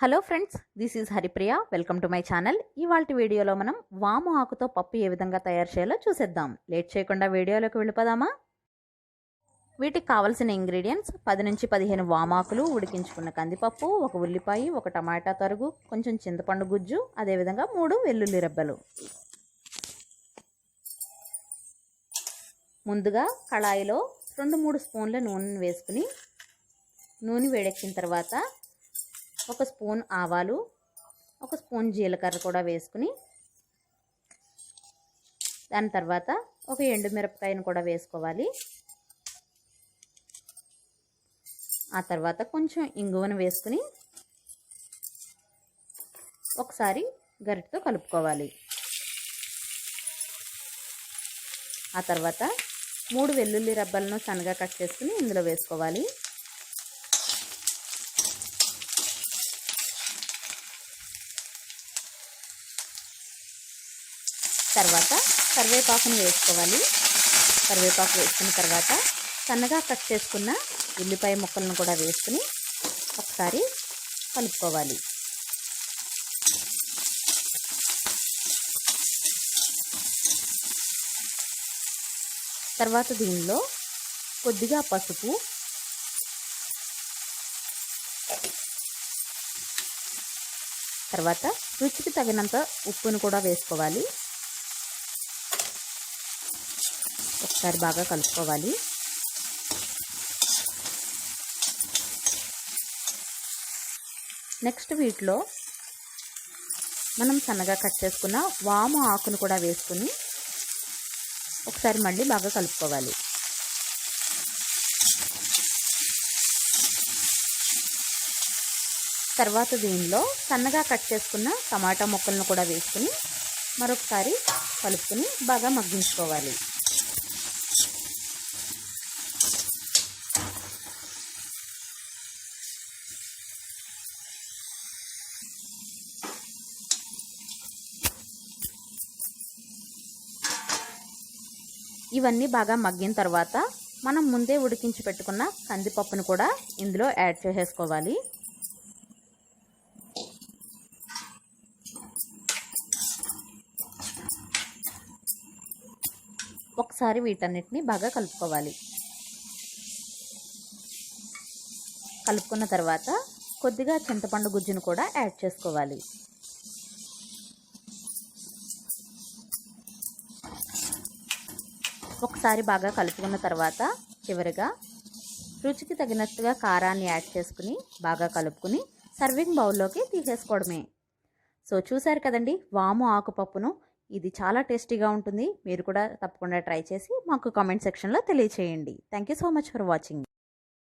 Hello friends, this is Haripriya. Welcome to my channel. ఇవాల్టి వీడియోలో మనం వాము ఆకుతో పప్పు ఏ విధంగా తయారు చేయాలో చూసేద్దాం. లేట్ చేయకుండా వీడియోలోకి వెళ్ళిపోదామా? వీటికి కావాల్సిన ఇంగ్రీడియంట్స్ 10 నుంచి 15 వామాకులు, ఉడికించుకున్న కందిపప్పు, ఒక ఉల్లిపాయ, ఒక టమాటా తరుగు, కొంచెం చింతపండు గుజ్జు, అదేవిధంగా 3 వెల్లుల్లి రెబ్బలు. ముందుగా కళాయిలో 2-3 స్పూన్ల నూనెను వేసుకుని నూనె వేడెక్కిన తర్వాత ఒక స్పూన్ ఆవాలు, ఒక స్పూన్ జీలకర్ర కూడా వేసుకుని దాని తర్వాత ఒక ఎండుమిరపకాయను కూడా వేసుకోవాలి. ఆ తర్వాత కొంచెం ఇంగువను వేసుకుని ఒకసారి గరిటెతో కలుపుకోవాలి. ఆ తర్వాత 3 వెల్లుల్లి రెబ్బలను సన్నగా కట్ చేసుకుని ఇందులో వేసుకోవాలి. తర్వాత కరివేపాకును వేసుకోవాలి. కరివేపాకు వేసుకున్న తర్వాత సన్నగా కట్ చేసుకున్న ఉల్లిపాయ ముక్కలను కూడా వేసుకుని ఒకసారి కలుపుకోవాలి. తర్వాత దీనిలో కొద్దిగా పసుపు, తర్వాత రుచికి తగినంత ఉప్పును కూడా వేసుకోవాలి. ఒకసారి బాగా కలుపుకోవాలి. నెక్స్ట్ వీటిలో మనం సన్నగా కట్ చేసుకున్న వాము ఆకును కూడా వేసుకుని ఒకసారి మళ్ళీ బాగా కలుపుకోవాలి. తర్వాత దీనిలో సన్నగా కట్ చేసుకున్న టమాటా ముక్కలను కూడా వేసుకుని మరొకసారి కలుపుకొని బాగా మగ్గించుకోవాలి. ఇవన్నీ బాగా మగ్గిన తర్వాత మనం ముందే ఉడికించి పెట్టుకున్న కందిపప్పును కూడా ఇందులో యాడ్ చేసేసుకోవాలి. ఒకసారి వీటన్నిటిని బాగా కలుపుకోవాలి. కలుపుకున్న తర్వాత కొద్దిగా చింతపండు గుజ్జును కూడా యాడ్ చేసుకోవాలి. ఒకసారి బాగా కలుపుకున్న తర్వాత చివరిగా రుచికి తగినట్టుగా కారాన్ని యాడ్ చేసుకుని బాగా కలుపుకుని సర్వింగ్ బౌల్లోకి తీసేసుకోవడమే. సో చూసారు కదండి వాము ఆకుపప్పును. ఇది చాలా టేస్టీగా ఉంటుంది. మీరు కూడా తప్పకుండా ట్రై చేసి మాకు కామెంట్ సెక్షన్లో తెలియచేయండి. Thank you so much for watching.